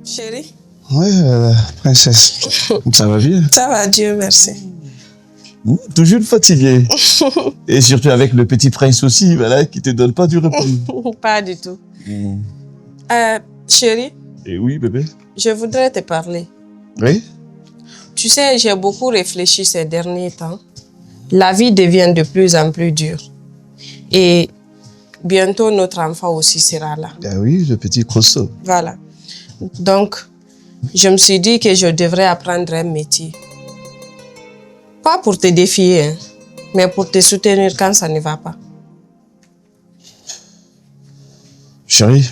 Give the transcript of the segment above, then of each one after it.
Chérie? Oui, princesse. Ça va bien? Ça va, Dieu merci. Toujours fatigué. Et surtout avec le petit prince aussi, voilà, qui te donne pas du repos. Pas du tout. Chérie? Et oui, bébé? Je voudrais te parler. Oui? Tu sais, j'ai beaucoup réfléchi ces derniers temps. La vie devient de plus en plus dure. Et bientôt, notre enfant aussi sera là. Ah oui, le petit Crosso. Voilà. Donc, je me suis dit que je devrais apprendre un métier. Pas pour te défier, hein, mais pour te soutenir quand ça ne va pas. Chérie,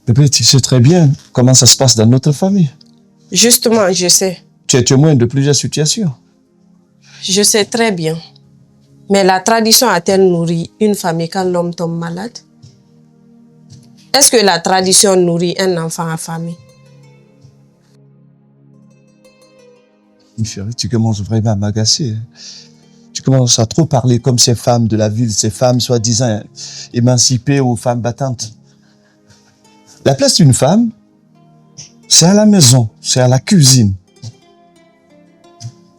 bébé, tu sais très bien comment ça se passe dans notre famille. Justement, je sais. Tu es témoin de plusieurs situations. Je sais très bien. Mais la tradition a-t-elle nourri une famille quand l'homme tombe malade? Est-ce que la tradition nourrit un enfant en famille? Chérie, tu commences vraiment à m'agacer. Tu commences à trop parler comme ces femmes de la ville, ces femmes soi-disant émancipées ou femmes battantes. La place d'une femme, c'est à la maison, c'est à la cuisine.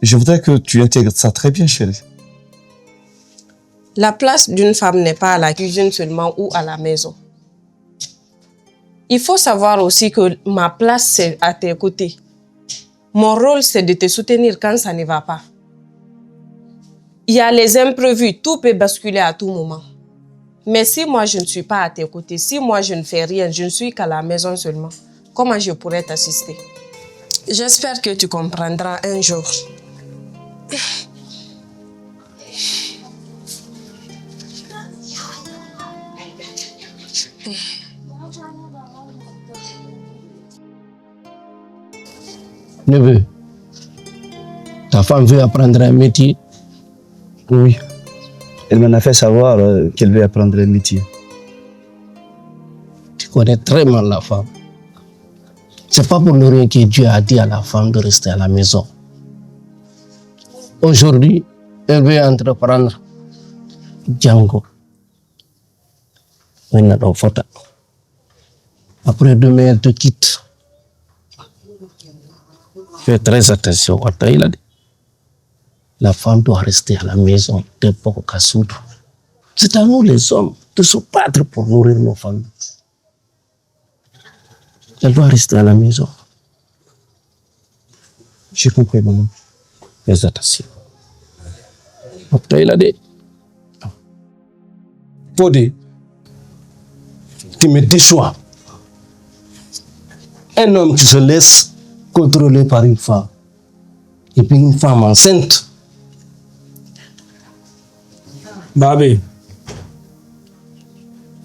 Et je voudrais que tu intègres ça très bien, chérie. La place d'une femme n'est pas à la cuisine seulement ou à la maison. Il faut savoir aussi que ma place, c'est à tes côtés. Mon rôle, c'est de te soutenir quand ça ne va pas. Il y a les imprévus, tout peut basculer à tout moment. Mais si moi, je ne suis pas à tes côtés, si moi, je ne fais rien, je ne suis qu'à la maison seulement, comment je pourrais t'assister? J'espère que tu comprendras un jour. Neveu, ta femme veut apprendre un métier? Oui. Elle m'en a fait savoir qu'elle veut apprendre un métier. Tu connais très mal la femme. C'est pas pour ne rien que Dieu a dit à la femme de rester à la maison. Aujourd'hui, elle veut entreprendre Django. Après demain, elle te quitte. Fais très attention. La femme doit rester à la maison. C'est à nous les hommes de se battre pour nourrir nos familles. Elle doit rester à la maison. J'ai compris, maman. Fais attention. Podé, tu me déçois. Un homme qui se laisse contrôler par une femme, et puis une femme enceinte. Babi,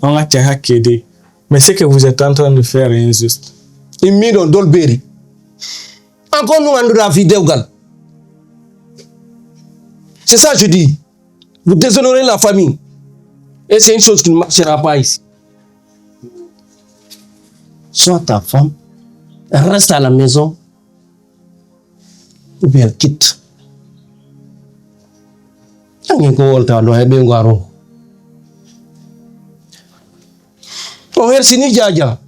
on a Kédé, mais c'est que vous êtes en train de faire est injuste. Et Midon Dolberry. Encore nous en la vidéo. C'est ça que je dis. Vous déshonorez la famille. Et c'est une chose qui ne marchera pas ici. Soit ta femme, elle reste à la maison, ou bien elle quitte. Oh, Hersini Djadja,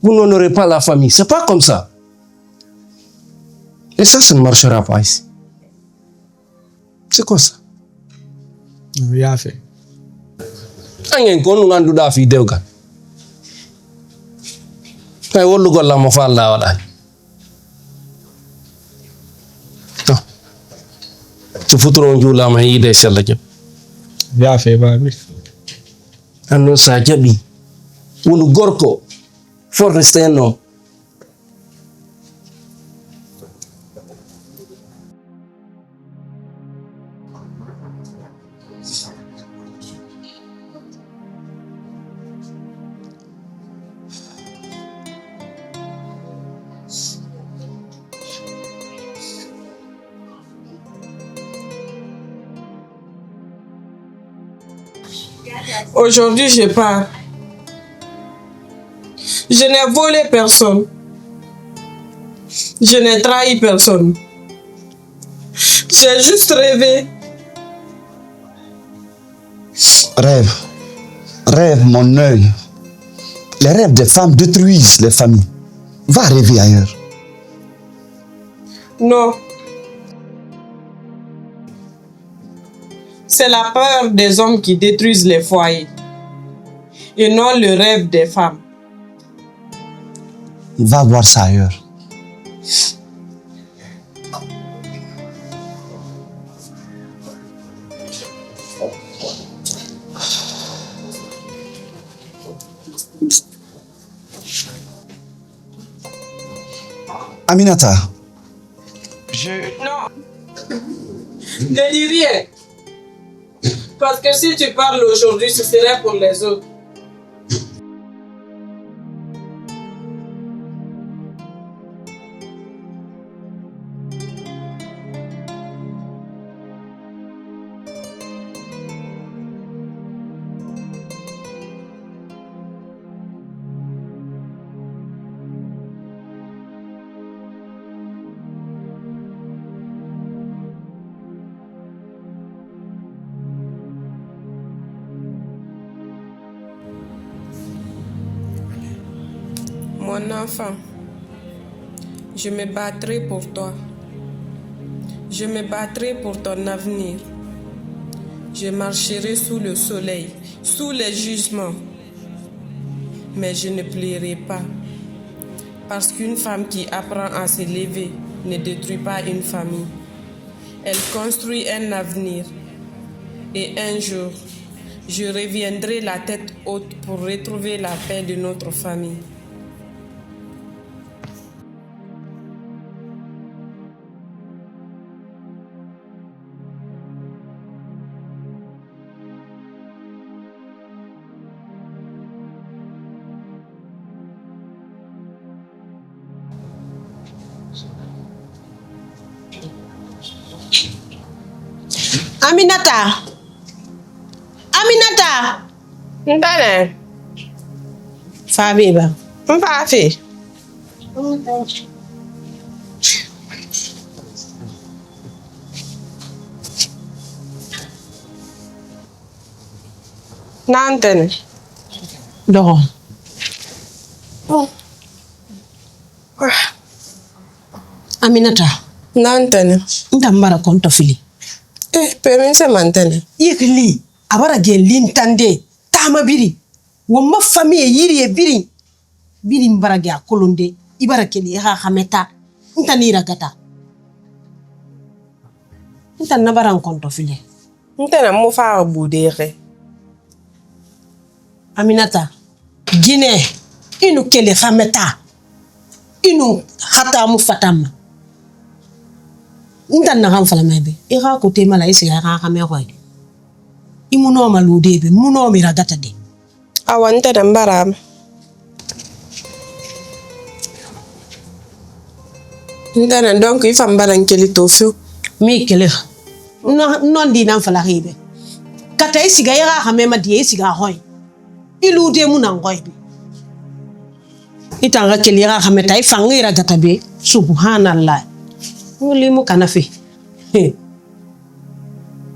vous n'honorez pas la famille. C'est pas comme ça. Et ça ne marchera pas ici. C'est quoi ça? Oui, a fait. Angen ko nu andu da fi dewgal kay wollu golla mo fa Allah wala to ci futuro njula ma yide sella jëm Ya fait babi. anno sa jabi wonu gorko foresteno Aujourd'hui, je pars. Je n'ai volé personne. Je n'ai trahi personne. J'ai juste rêvé. Rêve. Rêve, mon œil. Les rêves des femmes détruisent les familles. Va rêver ailleurs. Non. C'est la peur des hommes qui détruisent les foyers et non le rêve des femmes. Va voir ça ailleurs. Aminata. Non. Ne dis rien. Parce que si tu parles aujourd'hui, ce serait pour les autres. Mon enfant, je me battrai pour toi. Je me battrai pour ton avenir. Je marcherai sous le soleil, sous les jugements. Mais je ne plierai pas. Parce qu'une femme qui apprend à se lever ne détruit pas une famille. Elle construit un avenir. Et un jour, je reviendrai la tête haute pour retrouver la paix de notre famille. Aminata! Aminata! Ndane, Fabiba. mfafi. Nantene. Dogon. Aminata. Nantene. Ndambara konto fili. Permise mantene. Yikli. Abara gen lintande. Tama biri. Wama famille yiri e biri. Biri mbara ge akolonde. Ibara keli ha hameta. Ntanira gata. Ntan nabara konto fili. Ntene mufa budere. Aminata. Gine. Inu keli hameta. Inu hata mu fatama. Ntan na fala mebe. Ira ko tema la isi ya kame hoy. Imuno maludebe, muno miragata de. Awante de mbaram. Ndane donc il faut mbaran keli tofu. Mi kele. Non di nan fala hibe. Kata isi ga ira kame ma di isi ga hoy. Ilude mu nan hoy bi. Itanga keli ira kame tai fangira gata be. Subhanallah. Mulimu kanafi.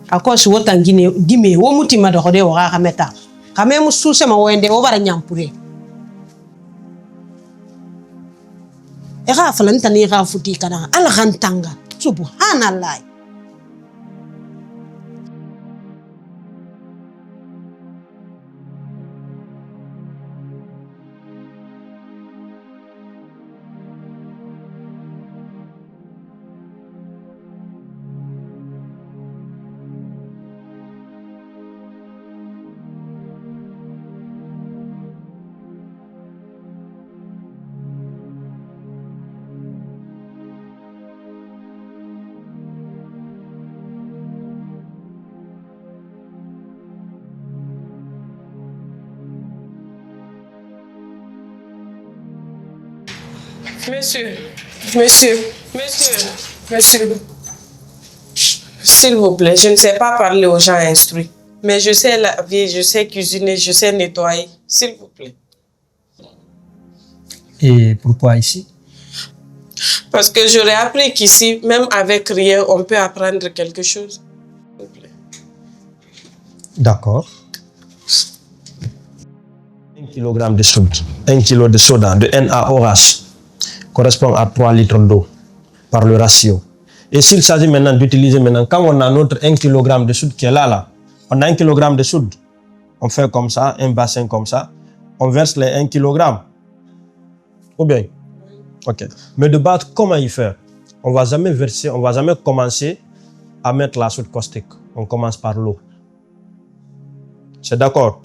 Akosi wotan gime wo mutima do hode wa kameta. Kame mu suse ma wende o bara nyampure. Ega falan tani ga futi kana ala gantanga. Subhanallah. Monsieur, monsieur, monsieur, monsieur. S'il vous plaît, je ne sais pas parler aux gens instruits. Mais je sais laver, je sais cuisiner, je sais nettoyer. S'il vous plaît. Et pourquoi ici? Parce que j'aurais appris qu'ici, même avec rien, on peut apprendre quelque chose. S'il vous plaît. D'accord. 1 kg de soude, 1 kg de soda de NaOH correspond à 3 litres d'eau par le ratio. Et s'il s'agit maintenant d'utiliser maintenant, quand on a notre 1 kg de soude qui est là, on a 1 kg de soude, on fait comme ça, un bassin comme ça, on verse les 1 kg. Ou bien? Ok. Mais de base, comment y faire? On ne va jamais verser, on ne va jamais commencer à mettre la soude caustique. On commence par l'eau. C'est d'accord?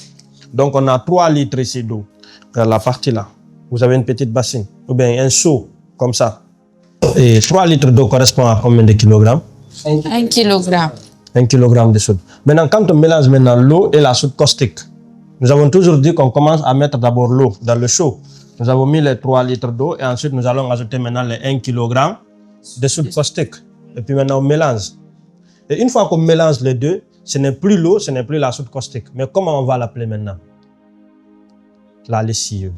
Donc on a 3 litres ici d'eau. La partie là, vous avez une petite bassine, ou bien un seau, comme ça. Et 3 litres d'eau correspond à combien de kilogrammes? 1 kilogramme. 1 kg de soude. Maintenant, quand on mélange maintenant l'eau et la soude caustique, nous avons toujours dit qu'on commence à mettre d'abord l'eau dans le seau. Nous avons mis les 3 litres d'eau et ensuite nous allons ajouter maintenant les 1 kg de soude caustique. Et puis maintenant on mélange. Et une fois qu'on mélange les deux, ce n'est plus l'eau, ce n'est plus la soude caustique. Mais comment on va l'appeler maintenant? La lessive.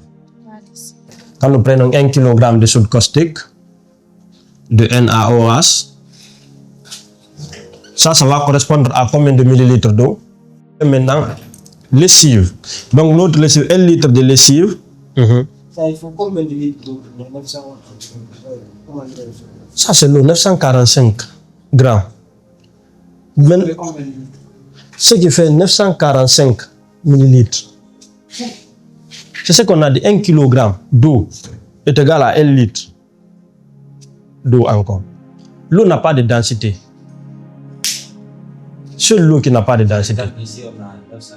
Quand nous prenons 1 kg de soude caustique, de NaOH, ça va correspondre à combien de millilitres d'eau? Et maintenant, lessive. Donc notre lessive, 1 litre de lessive. Ça, il faut combien de litres d'eau? Ça, c'est l'eau, 945 grammes. Ce qui fait 945 millilitres. C'est ce qu'on a dit, 1 kg d'eau est égal à 1 litre d'eau encore. L'eau n'a pas de densité. Seule l'eau qui n'a pas de densité. Ici, on a 900.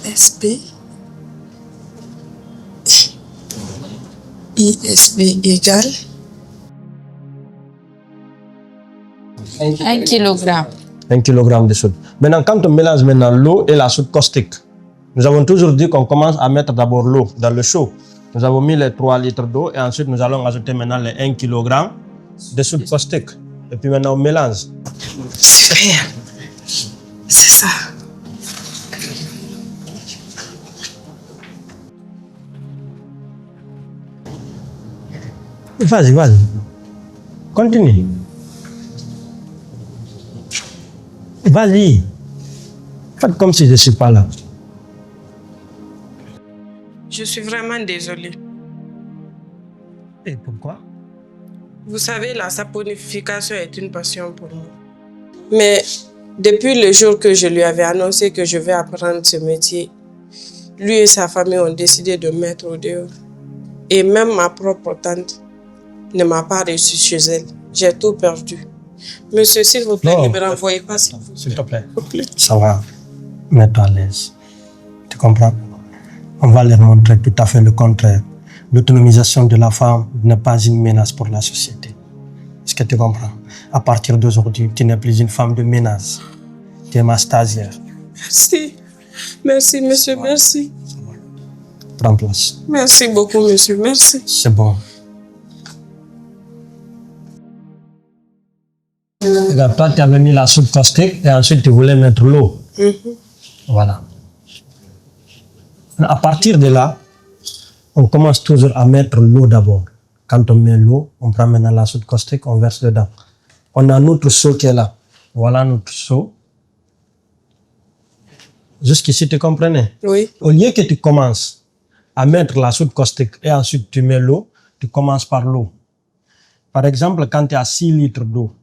SP. ISB égale 1 kilogramme. 1 kg de soude. Maintenant, quand on mélange maintenant l'eau et la soude caustique, nous avons toujours dit qu'on commence à mettre d'abord l'eau dans le seau. Nous avons mis les 3 litres d'eau et ensuite nous allons ajouter maintenant les 1 kg de soude caustique. Et puis maintenant on mélange. Super. C'est ça. Vas-y, vas-y. Continue. Vas-y. Faites comme si je ne suis pas là. Je suis vraiment désolée. Et pourquoi? Vous savez, la saponification est une passion pour moi. Mais depuis le jour que je lui avais annoncé que je vais apprendre ce métier, lui et sa famille ont décidé de me mettre au dehors. Et même ma propre tante ne m'a pas reçu chez elle. J'ai tout perdu. Monsieur, s'il vous plaît, ne me renvoyez pas, s'il vous plaît. S'il te plaît. Ça va. Mets-toi à l'aise. Tu comprends? On va leur montrer tout à fait le contraire. L'autonomisation de la femme n'est pas une menace pour la société. Est-ce que tu comprends? À partir d'aujourd'hui, tu n'es plus une femme de menace. Tu es ma stagiaire. Merci. Merci, monsieur, merci. Prends place. Merci beaucoup, monsieur, merci. C'est bon. Regarde, toi, tu avais mis la soude caustique et ensuite tu voulais mettre l'eau. Voilà. À partir de là, on commence toujours à mettre l'eau d'abord. Quand on met l'eau, on prend maintenant la soude caustique, on verse dedans. On a notre seau qui est là. Voilà notre seau. Jusqu'ici, tu comprenais? Oui. Au lieu que tu commences à mettre la soude caustique et ensuite tu mets l'eau, tu commences par l'eau. Par exemple, quand tu as 6 litres d'eau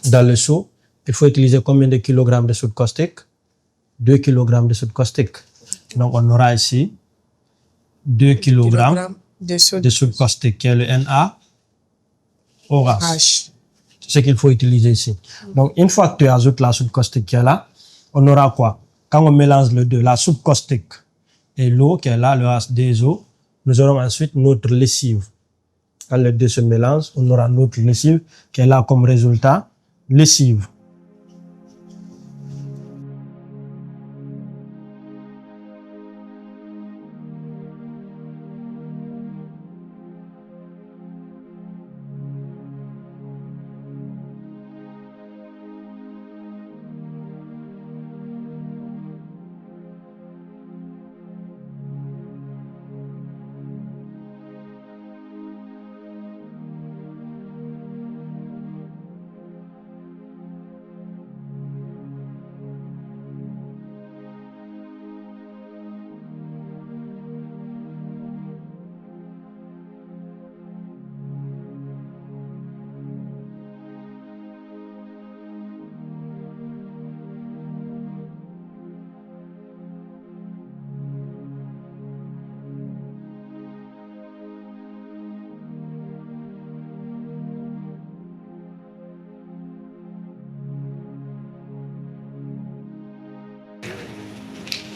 dans le seau, il faut utiliser combien de kilogrammes de soude caustique? 2 kilogrammes de soude caustique. Donc, on aura ici 2 kilogrammes de soude. de soude caustique, qui est le NaOH. H. C'est ce qu'il faut utiliser ici. Donc, une fois que tu ajoutes la soude caustique qui est là, on aura quoi? Quand on mélange les deux, la soude caustique et l'eau qui est là, le H2O, nous aurons ensuite notre lessive. Quand les deux se mélangent, on aura notre lessive qui est là comme résultat, lessive.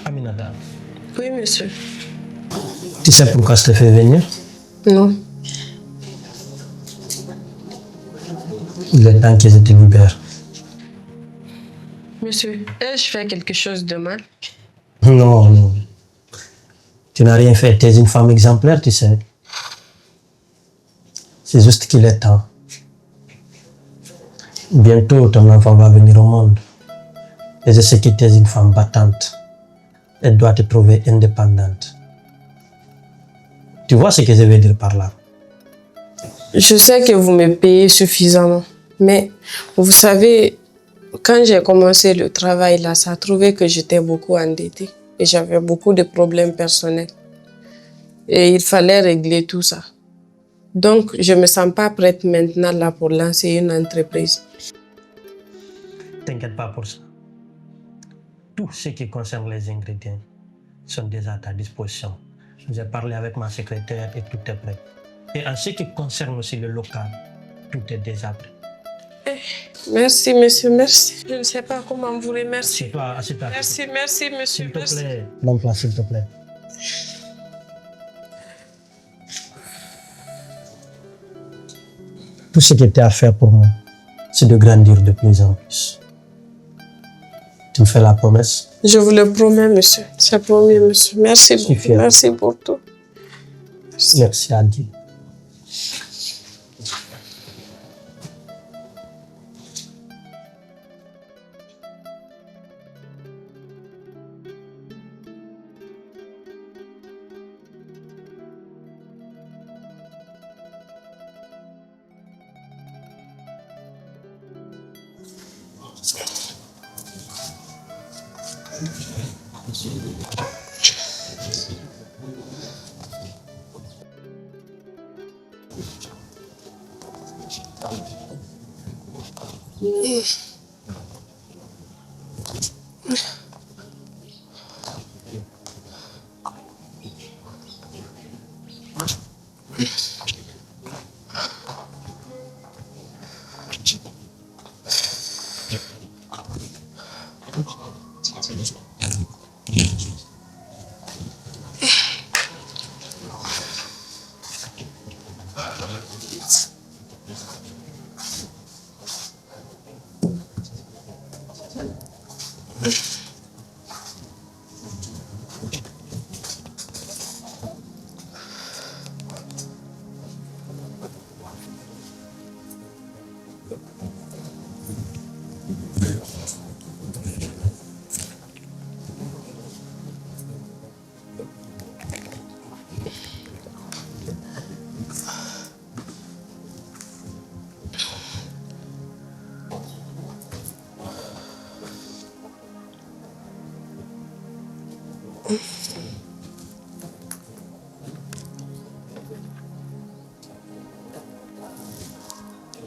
Aminata, Oui, monsieur. tu sais pourquoi je t'ai fait venir? Non. Il est temps que je te libère. Monsieur, ai-je fait quelque chose de mal? Non, non. Tu n'as rien fait. Tu es une femme exemplaire, tu sais. C'est juste qu'il est temps. Bientôt, ton enfant va venir au monde. Et je sais que tu es une femme battante. Elle doit te trouver indépendante. Tu vois ce que je veux dire par là? Je sais que vous me payez suffisamment, mais vous savez, quand j'ai commencé le travail là, ça a trouvé que j'étais beaucoup endettée et j'avais beaucoup de problèmes personnels. Et il fallait régler tout ça. Donc, je ne me sens pas prête maintenant là pour lancer une entreprise. T'inquiète pas pour ça. Tout ce qui concerne les ingrédients sont déjà à ta disposition. J'ai parlé avec ma secrétaire et tout est prêt. Et en ce qui concerne aussi le local, tout est déjà prêt. Merci, monsieur, merci. Je ne sais pas comment vous remercier. Assieds-toi. Merci, merci, monsieur. S'il te Merci. plaît. L'emploi, s'il te plaît. Tout ce qui était à faire pour moi, c'est de grandir de plus en plus. Tu me fais la promesse? Je vous le promets, monsieur. C'est promis, monsieur. Merci beaucoup. fier. Merci pour tout. Merci à Dieu.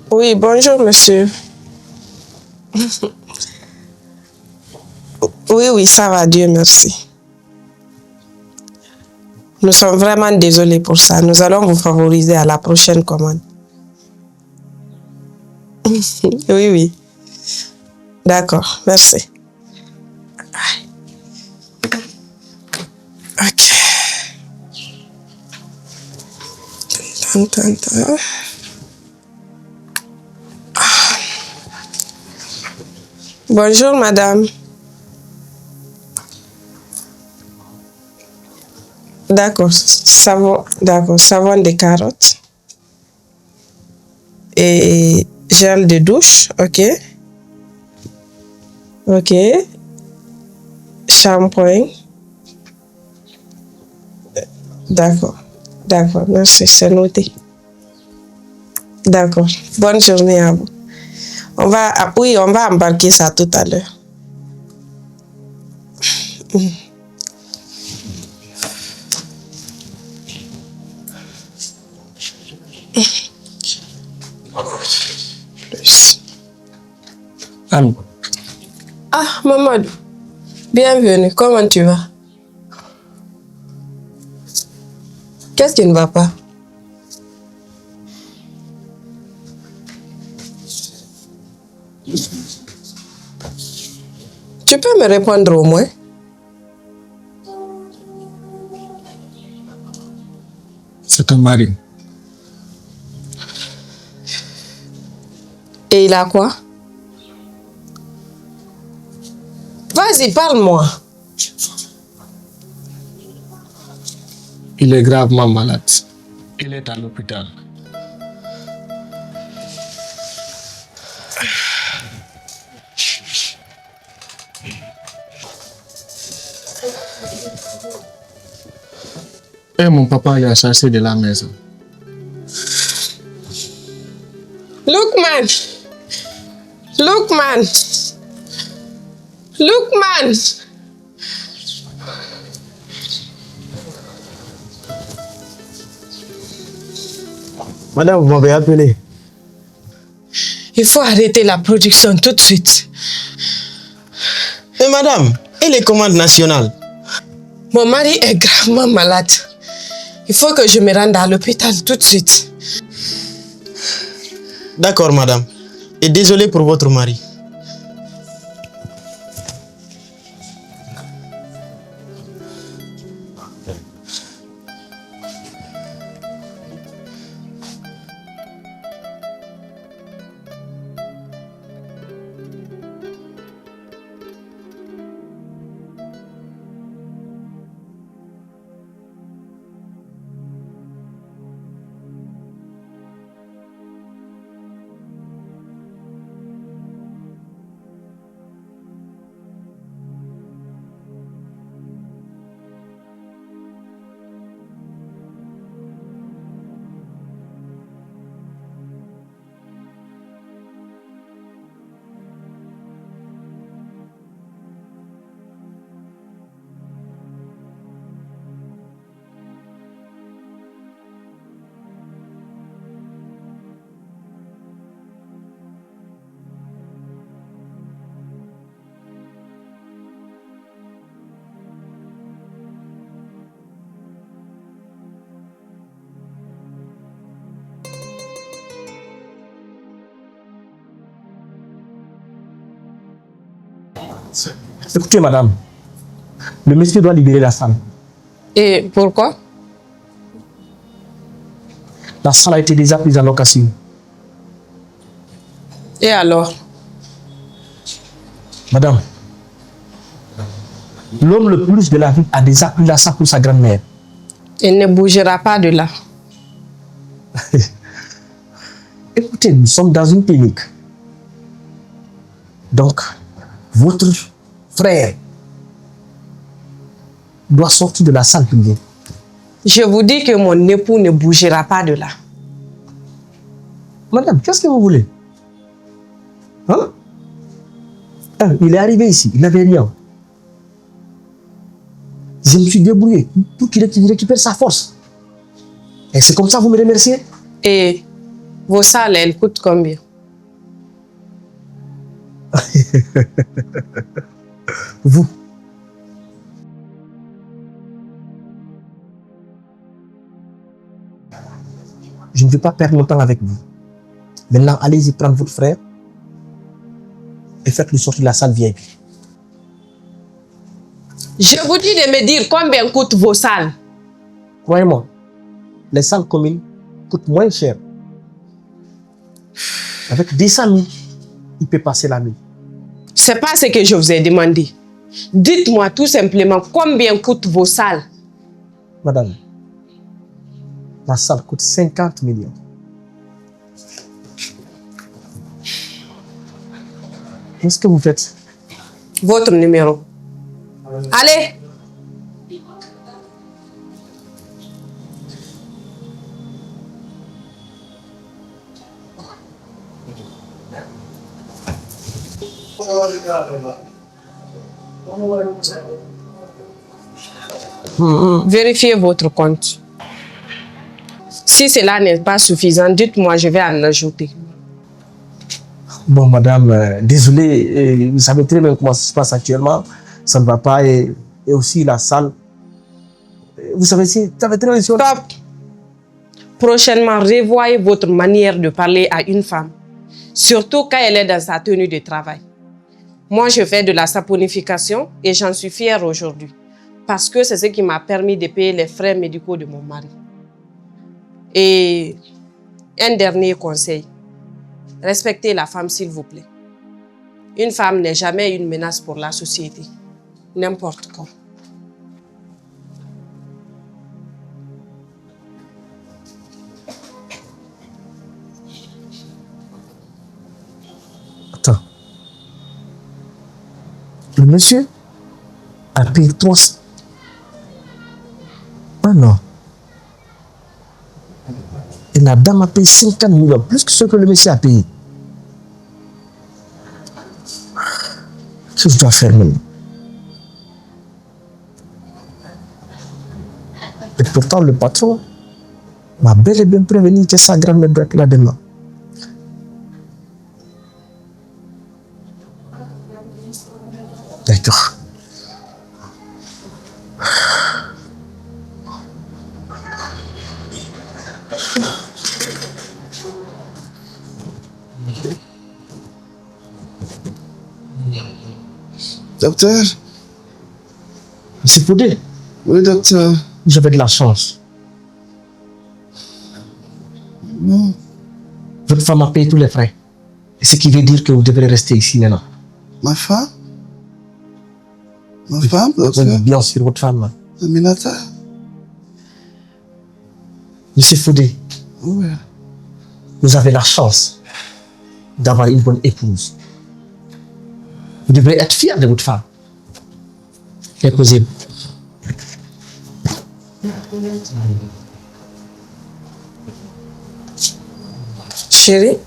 Oui, bonjour, monsieur. Oui, ça va, Dieu merci. Nous sommes vraiment désolés pour ça. Nous allons vous favoriser à la prochaine commande. Oui. D'accord, merci. Ok. Bonjour, madame. D'accord, savon de carottes et gel de douche, ok. Shampoing. D'accord, merci, c'est noté. D'accord, bonne journée à vous. On va embarquer ça tout à l'heure. Anne, Ah, Mamadou, bienvenue, comment tu vas? Qu'est-ce qui ne va pas? Tu peux me répondre au moins? c'est ton mari. Et il a quoi? Vas-y, parle-moi. Il est gravement malade. Il est à l'hôpital. Et mon papa l'a chassé de la maison. Lukman! Madame, vous m'avez appelé. Il faut arrêter la production tout de suite. Mais madame, et les commandes nationales? Mon mari est gravement malade. Il faut que je me rende à l'hôpital tout de suite. D'accord, madame. Et désolé pour votre mari. Écoutez, madame, le monsieur doit libérer la salle. Et pourquoi? La salle a été déjà prise en location. Et alors? Madame, l'homme le plus de la ville a déjà pris la salle pour sa grand-mère. Il ne bougera pas de là. Écoutez, nous sommes dans une clinique. Donc, votre frère doit sortir de la salle privée. Je vous dis que mon époux ne bougera pas de là. Madame, qu'est-ce que vous voulez? Hein? Il est arrivé ici, il n'avait rien. suis débrouillé pour qu'il récupère sa force. Et c'est comme ça que vous me remerciez? Et vos salles, elles coûtent combien? Vous. Je ne vais pas perdre mon temps avec vous. Maintenant, allez-y prendre votre frère et faites-le sortir de la salle VIP. Je vous dis de me dire combien coûtent vos salles. Croyez-moi, les salles communes coûtent moins cher. Avec 10 000, il peut passer la nuit. C'est pas ce que je vous ai demandé. Dites-moi tout simplement combien coûtent vos salles. Madame, la salle coûte 50 millions. Qu'est-ce que vous faites? Votre numéro. Allez. Vérifiez votre compte. Si cela n'est pas suffisant, dites-moi, je vais en ajouter. Bon, madame, désolé, vous savez très bien comment ça se passe actuellement. Ça ne va pas et aussi la salle. Vous savez, si ça va très bien. Stop. Prochainement, revoyez votre manière de parler à une femme, surtout quand elle est dans sa tenue de travail. Moi, je fais de la saponification et j'en suis fière aujourd'hui parce que c'est ce qui m'a permis de payer les frais médicaux de mon mari. Et un dernier conseil, respectez la femme s'il vous plaît. Une femme n'est jamais une menace pour la société, n'importe quoi. Attends. Le monsieur a payé 300. Ah non. Et la dame a payé 50 millions, plus que ce que le monsieur a payé. Qu'est-ce que je dois faire maintenant? Et pourtant, le patron m'a bel et bien prévenu que sa grand-mère doit être là demain. D'accord. Docteur? C'est pour dire, Oui, docteur. j'avais de la chance. Non. Votre femme a payé tous les frais. Ce qui veut dire que vous devrez rester ici maintenant. Ma femme? Ma femme, docteur? Bien sûr, votre femme. Aminata? Monsieur Foudé, Oui. vous avez la chance d'avoir une bonne épouse. Vous devrez être fier de votre femme. Reposez-vous. Chérie,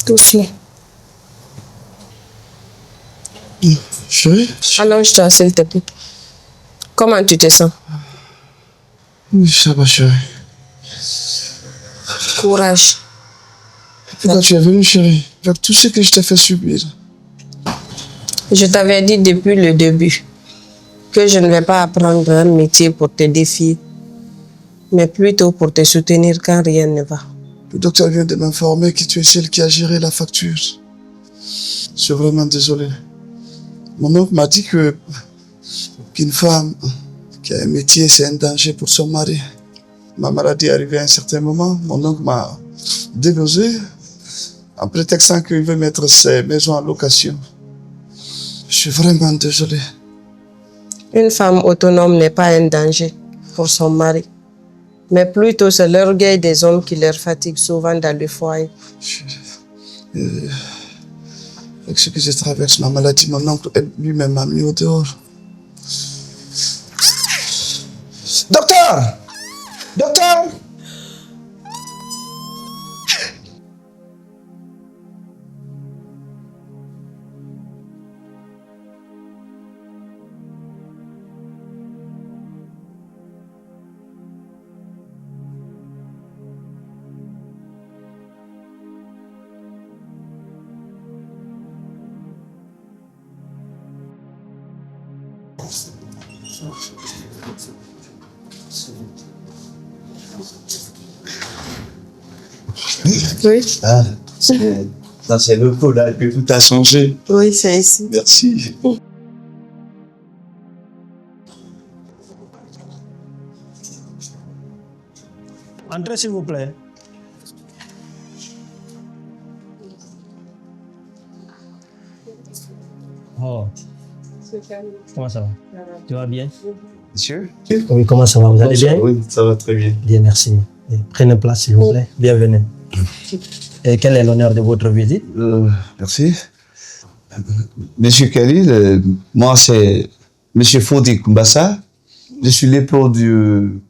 doucement. Chérie? Allonge-toi, s'il te plaît. Comment tu te sens? Oui, ça va, chérie. Courage. Pourquoi tu es venue, chérie? Avec tout ce que je t'ai fait subir. Je t'avais dit depuis le début que je ne vais pas apprendre un métier pour te défier, mais plutôt pour te soutenir quand rien ne va. Le docteur vient de m'informer que tu es celle qui a géré la facture. Je suis vraiment désolé. Mon oncle m'a dit qu'une femme qui a un métier, c'est un danger pour son mari. Ma maladie est arrivée à un certain moment. Mon oncle m'a délogé en prétextant qu'il veut mettre ses maisons en location. Je suis vraiment désolé. Une femme autonome n'est pas un danger pour son mari, mais plutôt c'est l'orgueil des hommes qui leur fatigue souvent dans le foyer. Avec ce que je traverse, ma maladie, mon oncle lui-même m'a mis au dehors. Docteur! Docteur! Oui, Ah, ça c'est le coup là, que tout a changé. oui, c'est ici. Merci. Entrez s'il vous plaît. Oh. Comment ça va? Tu vas bien? Monsieur? Oui, comment ça va? Vous allez bien? Oui, ça va très bien. Bien, merci. Et prenez place s'il vous plaît. Bienvenue. Et quel est l'honneur de votre visite? Merci. Monsieur Khalil, moi c'est Monsieur Fodi Kumbassa. Je suis l'époux du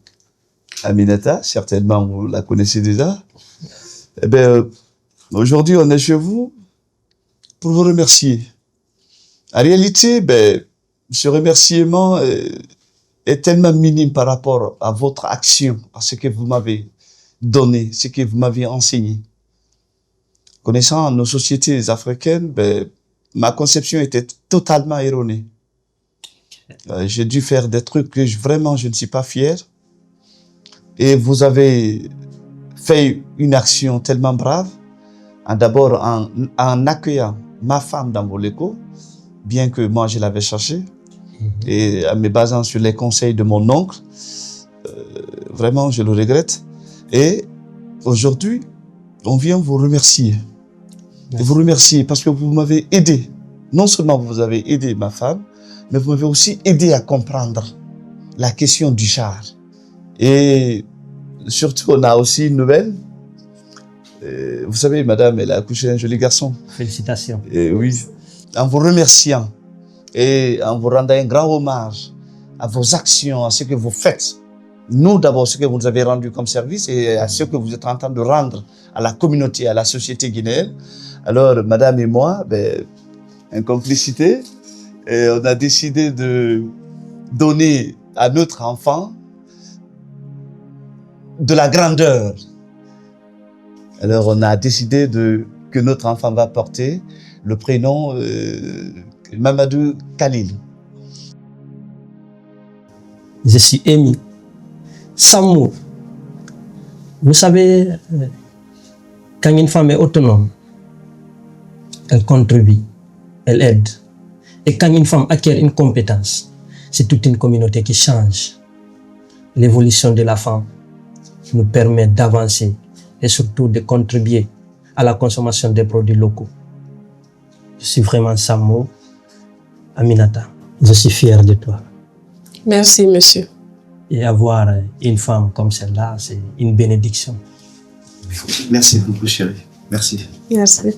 Aminata, certainement vous la connaissez déjà. Eh bien, aujourd'hui on est chez vous pour vous remercier. En réalité, ce remerciement est tellement minime par rapport à votre action, à ce que vous m'avez donné, ce que vous m'avez enseigné. Connaissant nos sociétés africaines, ma conception était totalement erronée. J'ai dû faire des trucs que vraiment je ne suis pas fier. Et vous avez fait une action tellement brave, d'abord en accueillant ma femme dans vos locaux, bien que moi je l'avais cherchée, et en me basant sur les conseils de mon oncle. Vraiment, je le regrette. Et aujourd'hui, on vient vous remercier. Vous remercier parce que vous m'avez aidé. Non seulement vous avez aidé ma femme, mais vous m'avez aussi aidé à comprendre la question du char. Et surtout, on a aussi une nouvelle. Vous savez, madame, elle a accouché d'un joli garçon. Félicitations. Et oui, en vous remerciant et en vous rendant un grand hommage à vos actions, à ce que vous faites. Nous, d'abord, ce que vous nous avez rendu comme service et à ce que vous êtes en train de rendre à la communauté, à la société guinéenne. Alors, madame et moi, en complicité, on a décidé de donner à notre enfant de la grandeur. Alors, on a décidé que notre enfant va porter le prénom Mamadou Khalil. Je suis ému. Samour. Vous savez, quand une femme est autonome, elle contribue, elle aide. Et quand une femme acquiert une compétence, c'est toute une communauté qui change. L'évolution de la femme nous permet d'avancer et surtout de contribuer à la consommation des produits locaux. Je suis vraiment Samour, Aminata. Je suis fier de toi. Merci, monsieur. Et avoir une femme comme celle-là, c'est une bénédiction. Merci beaucoup, chérie. Merci. Merci.